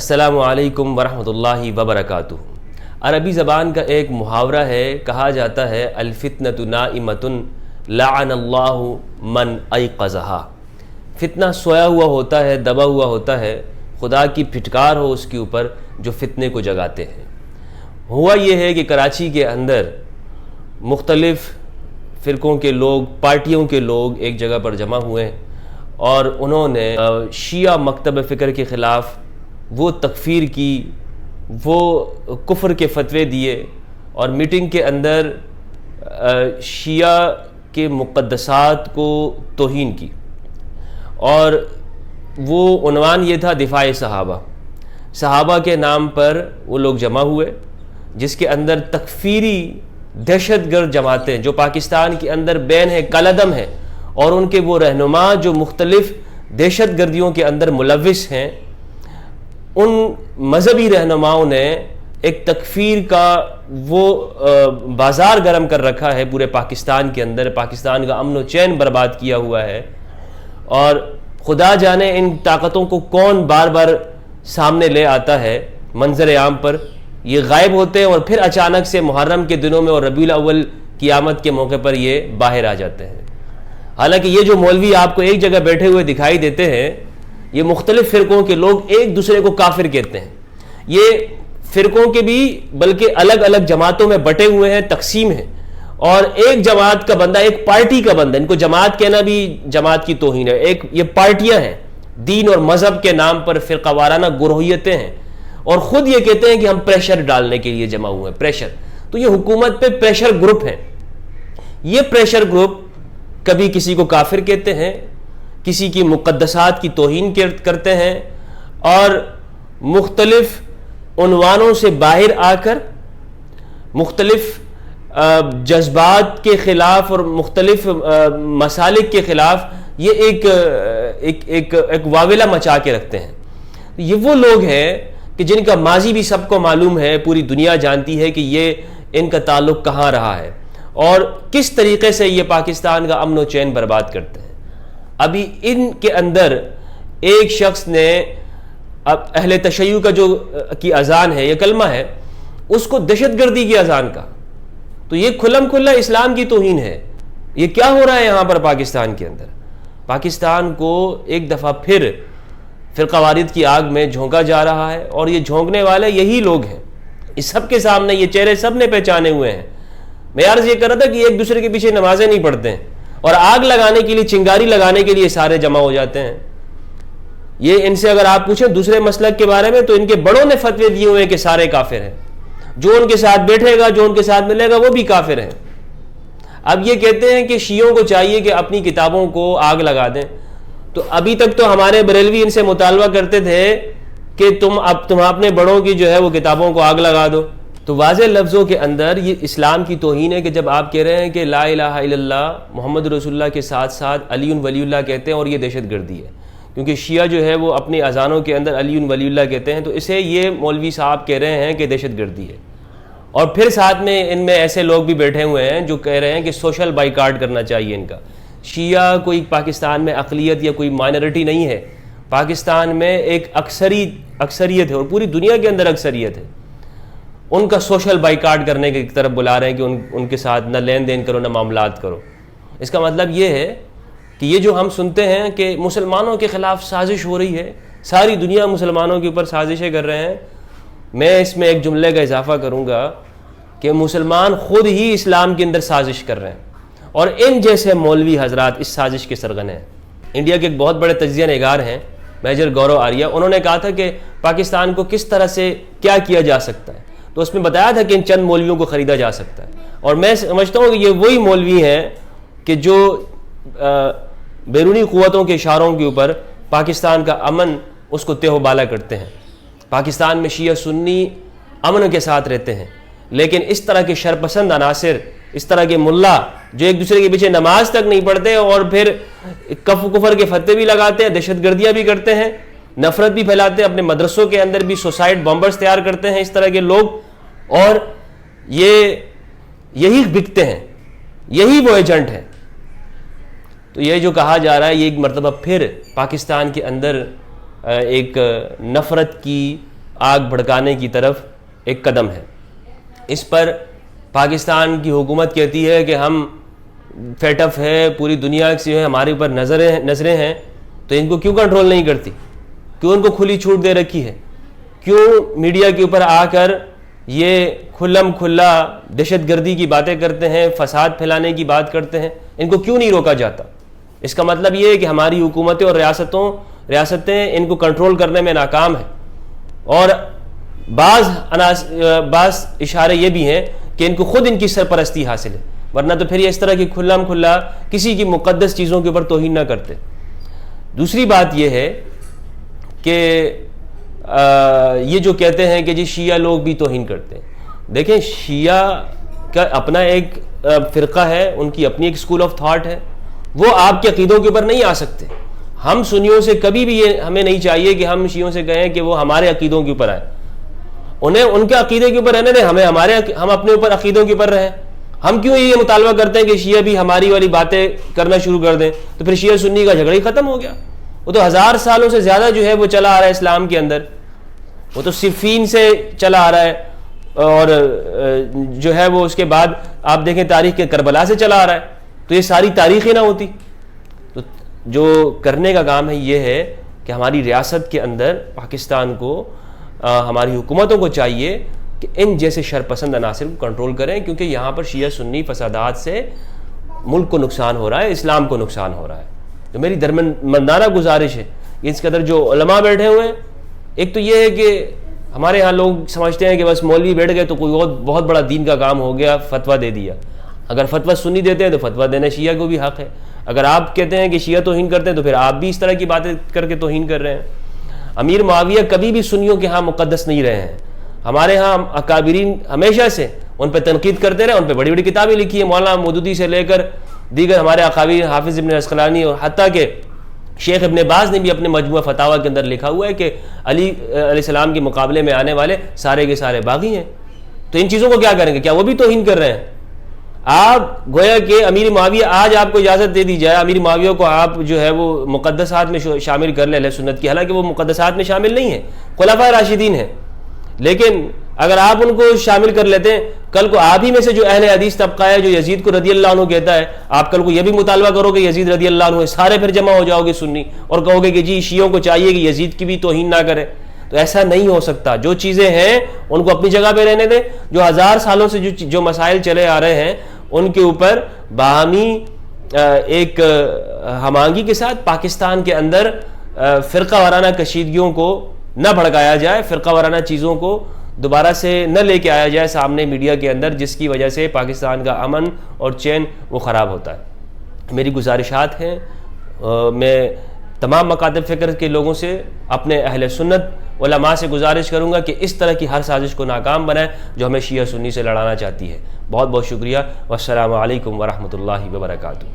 السلام علیکم ورحمۃ اللہ وبرکاتہ۔ عربی زبان کا ایک محاورہ ہے، کہا جاتا ہے الفتنۃ نائمۃ لعن اللہ من ایقظھا۔ فتنہ سویا ہوا ہوتا ہے، دبا ہوا ہوتا ہے، خدا کی پھٹکار ہو اس کے اوپر جو فتنے کو جگاتے ہیں۔ ہوا یہ ہے کہ کراچی کے اندر مختلف فرقوں کے لوگ، پارٹیوں کے لوگ ایک جگہ پر جمع ہوئے اور انہوں نے شیعہ مکتب فکر کے خلاف وہ تکفیر کی، وہ کفر کے فتوے دیے اور میٹنگ کے اندر شیعہ کے مقدسات کو توہین کی، اور وہ عنوان یہ تھا دفاع صحابہ۔ صحابہ کے نام پر وہ لوگ جمع ہوئے، جس کے اندر تکفیری دہشت گرد جماعتیں جو پاکستان کے اندر بین ہے، کالعدم ہے، اور ان کے وہ رہنما جو مختلف دہشت گردیوں کے اندر ملوث ہیں، ان مذہبی رہنماؤں نے ایک تکفیر کا وہ بازار گرم کر رکھا ہے پورے پاکستان کے اندر۔ پاکستان کا امن و چین برباد کیا ہوا ہے، اور خدا جانے ان طاقتوں کو کون بار بار سامنے لے آتا ہے منظر عام پر۔ یہ غائب ہوتے ہیں اور پھر اچانک سے محرم کے دنوں میں اور ربیع الاول قیامت کے موقع پر یہ باہر آ جاتے ہیں۔ حالانکہ یہ جو مولوی آپ کو ایک جگہ بیٹھے ہوئے دکھائی دیتے ہیں، یہ مختلف فرقوں کے لوگ ایک دوسرے کو کافر کہتے ہیں۔ یہ فرقوں کے بھی بلکہ الگ الگ جماعتوں میں بٹے ہوئے ہیں، تقسیم ہیں، اور ایک جماعت کا بندہ، ایک پارٹی کا بندہ، ان کو جماعت کہنا بھی جماعت کی توہین ہے، یہ پارٹیاں ہیں، دین اور مذہب کے نام پر فرقہ وارانہ گروہیتیں ہیں، اور خود یہ کہتے ہیں کہ ہم پریشر ڈالنے کے لیے جمع ہوئے ہیں۔ پریشر تو یہ حکومت پہ پریشر گروپ ہیں۔ یہ پریشر گروپ کبھی کسی کو کافر کہتے ہیں، کسی کی مقدسات کی توہین کرتے ہیں، اور مختلف عنوانوں سے باہر آ کر مختلف جذبات کے خلاف اور مختلف مسالک کے خلاف یہ ایک واویلا مچا کے رکھتے ہیں۔ یہ وہ لوگ ہیں کہ جن کا ماضی بھی سب کو معلوم ہے، پوری دنیا جانتی ہے کہ یہ ان کا تعلق کہاں رہا ہے اور کس طریقے سے یہ پاکستان کا امن و چین برباد کرتے ہیں۔ ابھی ان کے اندر ایک شخص نے اہل تشیع کا جو کی اذان ہے، یہ کلمہ ہے، اس کو دہشت گردی کی اذان کا، تو یہ کھلم کھلا اسلام کی توہین ہے۔ یہ کیا ہو رہا ہے یہاں پر پاکستان کے اندر؟ پاکستان کو ایک دفعہ پھر فرقہ واریت کی آگ میں جھونکا جا رہا ہے، اور یہ جھونکنے والے یہی لوگ ہیں۔ اس سب کے سامنے یہ چہرے سب نے پہچانے ہوئے ہیں۔ میں عرض یہ کر رہا تھا کہ ایک دوسرے کے پیچھے نمازیں نہیں پڑھتے ہیں، اور آگ لگانے کے لیے، چنگاری لگانے کے لیے سارے جمع ہو جاتے ہیں۔ یہ ان سے اگر آپ پوچھیں دوسرے مسلک کے بارے میں، تو ان کے بڑوں نے فتوے دیے ہوئے ہیں کہ سارے کافر ہیں، جو ان کے ساتھ بیٹھے گا، جو ان کے ساتھ ملے گا، وہ بھی کافر ہیں۔ اب یہ کہتے ہیں کہ شیعوں کو چاہیے کہ اپنی کتابوں کو آگ لگا دیں، تو ابھی تک تو ہمارے بریلوی ان سے مطالبہ کرتے تھے کہ تم اپنے بڑوں کی جو ہے وہ کتابوں کو آگ لگا دو۔ تو واضح لفظوں کے اندر یہ اسلام کی توہین ہے کہ جب آپ کہہ رہے ہیں کہ لا الہ الا اللہ محمد رسول اللہ کے ساتھ ساتھ علی ولی اللہ کہتے ہیں، اور یہ دہشت گردی ہے، کیونکہ شیعہ جو ہے وہ اپنی اذانوں کے اندر علی ولی اللہ کہتے ہیں، تو اسے یہ مولوی صاحب کہہ رہے ہیں کہ دہشت گردی ہے۔ اور پھر ساتھ میں ان میں ایسے لوگ بھی بیٹھے ہوئے ہیں جو کہہ رہے ہیں کہ سوشل بائیکاٹ کرنا چاہیے ان کا۔ شیعہ کوئی پاکستان میں اقلیت یا کوئی مائنورٹی نہیں ہے، پاکستان میں ایک اکثریت ہے، اور پوری دنیا کے اندر اکثریت ہے۔ ان کا سوشل بائیکاٹ کرنے کی طرف بلا رہے ہیں کہ ان کے ساتھ نہ لین دین کرو، نہ معاملات کرو۔ اس کا مطلب یہ ہے کہ یہ جو ہم سنتے ہیں کہ مسلمانوں کے خلاف سازش ہو رہی ہے، ساری دنیا مسلمانوں کے اوپر سازشیں کر رہے ہیں، میں اس میں ایک جملے کا اضافہ کروں گا کہ مسلمان خود ہی اسلام کے اندر سازش کر رہے ہیں، اور ان جیسے مولوی حضرات اس سازش کے سرغن ہیں۔ انڈیا کے ایک بہت بڑے تجزیہ نگار ہیں میجر گورو آریہ، انہوں نے کہا تھا کہ پاکستان کو کس طرح سے کیا کیا جا سکتا ہے، تو اس میں بتایا تھا کہ ان چند مولویوں کو خریدا جا سکتا ہے، اور میں سمجھتا ہوں کہ یہ وہی مولوی ہیں کہ جو بیرونی قوتوں کے اشاروں کے اوپر پاکستان کا امن اس کو تہ و بالا کرتے ہیں۔ پاکستان میں شیعہ سنی امن کے ساتھ رہتے ہیں، لیکن اس طرح کے شرپسند عناصر، اس طرح کے ملا جو ایک دوسرے کے پیچھے نماز تک نہیں پڑھتے اور پھر کفر کے فتوے بھی لگاتے ہیں، دہشت گردیاں بھی کرتے ہیں، نفرت بھی پھیلاتے ہیں، اپنے مدرسوں کے اندر بھی سوسائڈ بمبرز تیار کرتے ہیں، اس طرح کے لوگ، اور یہی بکتے ہیں، یہی وہ ایجنٹ ہیں۔ تو یہ جو کہا جا رہا ہے، یہ ایک مرتبہ پھر پاکستان کے اندر ایک نفرت کی آگ بھڑکانے کی طرف ایک قدم ہے۔ اس پر پاکستان کی حکومت کہتی ہے کہ ہم فیٹ اف ہے، پوری دنیا سے ہمارے اوپر نظریں ہیں، تو ان کو کیوں کنٹرول نہیں کرتی؟ کیوں ان کو کھلی چھوٹ دے رکھی ہے؟ کیوں میڈیا کے اوپر آ کر یہ کھلم کھلا دہشت گردی کی باتیں کرتے ہیں، فساد پھیلانے کی بات کرتے ہیں؟ ان کو کیوں نہیں روکا جاتا؟ اس کا مطلب یہ ہے کہ ہماری حکومتیں اور ریاستیں ان کو کنٹرول کرنے میں ناکام ہیں، اور بعض اشارے یہ بھی ہیں کہ ان کو خود ان کی سرپرستی حاصل ہے، ورنہ تو پھر یہ اس طرح کی کھلم کھلا کسی کی مقدس چیزوں کے اوپر توہین نہ کرتے۔ دوسری بات یہ ہے کہ یہ جو کہتے ہیں کہ جی شیعہ لوگ بھی توہین کرتے ہیں، دیکھیں شیعہ کا اپنا ایک فرقہ ہے، ان کی اپنی ایک اسکول آف تھاٹ ہے، وہ آپ کے عقیدوں کے اوپر نہیں آ سکتے۔ ہم سنیوں سے کبھی بھی یہ ہمیں نہیں چاہیے کہ ہم شیعوں سے کہیں کہ وہ ہمارے عقیدوں کے اوپر آئیں، انہیں ان کے عقیدے کے اوپر رہنے دیں، ہم اپنے اوپر عقیدوں کے اوپر رہیں۔ ہم کیوں یہ مطالبہ کرتے ہیں کہ شیعہ بھی ہماری والی باتیں کرنا شروع کر دیں؟ تو پھر شیعہ سنی کا جھگڑا ہی ختم ہو گیا۔ وہ تو 1000 سالوں سے زیادہ جو ہے وہ چلا آ رہا ہے اسلام کے اندر، وہ تو صفین سے چلا آ رہا ہے، اور جو ہے وہ اس کے بعد آپ دیکھیں تاریخ کے کربلا سے چلا آ رہا ہے، تو یہ ساری تاریخ ہی نہ ہوتی۔ تو جو کرنے کا کام ہے یہ ہے کہ ہماری ریاست کے اندر پاکستان کو ہماری حکومتوں کو چاہیے کہ ان جیسے شرپسند عناصر کو کنٹرول کریں، کیونکہ یہاں پر شیعہ سنی فسادات سے ملک کو نقصان ہو رہا ہے، اسلام کو نقصان ہو رہا ہے۔ تو میری درمندانہ گزارش ہے، اس قدر جو علماء بیٹھے ہوئے ہیں، ایک تو یہ ہے کہ ہمارے ہاں لوگ سمجھتے ہیں کہ بس مولوی بیٹھ گئے تو کوئی بہت بڑا دین کا کام ہو گیا، فتویٰ دے دیا۔ اگر فتویٰ سنی دیتے ہیں تو فتویٰ دینا شیعہ کو بھی حق ہے۔ اگر آپ کہتے ہیں کہ شیعہ توہین کرتے ہیں تو پھر آپ بھی اس طرح کی باتیں کر کے توہین کر رہے ہیں۔ امیر معاویہ کبھی بھی سنیوں کے ہاں مقدس نہیں رہے ہیں، ہمارے ہاں اکابرین ہمیشہ سے ان پہ تنقید کرتے رہے، ان پہ بڑی بڑی کتابیں لکھی ہیں، مولانا مودودی سے لے کر دیگر ہمارے اکابرین، حافظ ابن عسقلانی، اور حتیٰ کہ شیخ ابن باز نے بھی اپنے مجموعہ فتاویٰ کے اندر لکھا ہوا ہے کہ علی علیہ السلام کے مقابلے میں آنے والے سارے کے سارے باغی ہیں۔ تو ان چیزوں کو کیا کریں گے؟ کیا وہ بھی توہین کر رہے ہیں؟ آپ گویا کہ امیر معاویہ، آج آپ کو اجازت دے دی جائے امیر معاویہ کو آپ جو ہے وہ مقدسات میں شامل کر لیں اہل سنت کی، حالانکہ وہ مقدسات میں شامل نہیں ہیں، خلفائے راشدین ہیں، لیکن اگر آپ ان کو شامل کر لیتے ہیں، کل کو آپ ہی میں سے جو اہل حدیث طبقہ ہے جو یزید کو رضی اللہ عنہ کہتا ہے، آپ کل کو یہ بھی مطالبہ کرو کہ یزید رضی اللہ عنہ، سارے پھر جمع ہو جاؤ گے سنی اور کہو گے کہ جی شیعوں کو چاہیے کہ یزید کی بھی توہین نہ کرے۔ تو ایسا نہیں ہو سکتا۔ جو چیزیں ہیں ان کو اپنی جگہ پہ رہنے دیں، جو 1000 سالوں سے جو مسائل چلے آ رہے ہیں ان کے اوپر باہمی ایک ہم آہنگی کے ساتھ پاکستان کے اندر فرقہ وارانہ کشیدگیوں کو نہ بھڑکایا جائے، فرقہ وارانہ چیزوں کو دوبارہ سے نہ لے کے آیا جائے سامنے میڈیا کے اندر، جس کی وجہ سے پاکستان کا امن اور چین وہ خراب ہوتا ہے۔ میری گزارشات ہیں، میں تمام مکاتب فکر کے لوگوں سے، اپنے اہل سنت علماء سے گزارش کروں گا کہ اس طرح کی ہر سازش کو ناکام بنائیں جو ہمیں شیعہ سنی سے لڑانا چاہتی ہے۔ بہت بہت شکریہ، والسلام علیکم ورحمۃ اللہ وبرکاتہ۔